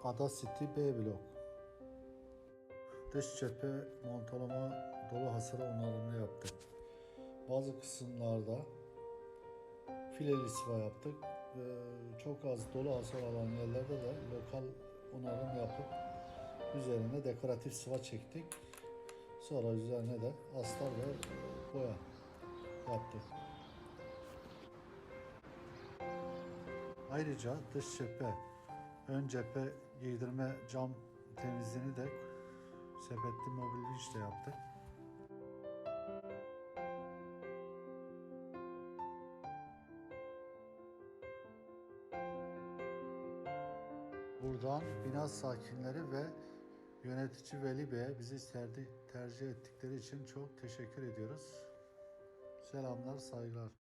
Ada City B blok. Dış cephe montalama dolu hasarı onarımını yaptık. Bazı kısımlarda fileli sıva yaptık. Çok az dolu hasar alan yerlerde de lokal onarım yapıp üzerine dekoratif sıva çektik. Sonra üzerine de astar ve boya yaptık. Ayrıca dış cephe, ön cephe giydirme cam temizliğini de sepetli mobilya işte yaptık. Buradan bina sakinleri ve yönetici Veli Bey'e bizi tercih ettikleri için çok teşekkür ediyoruz. Selamlar, saygılar.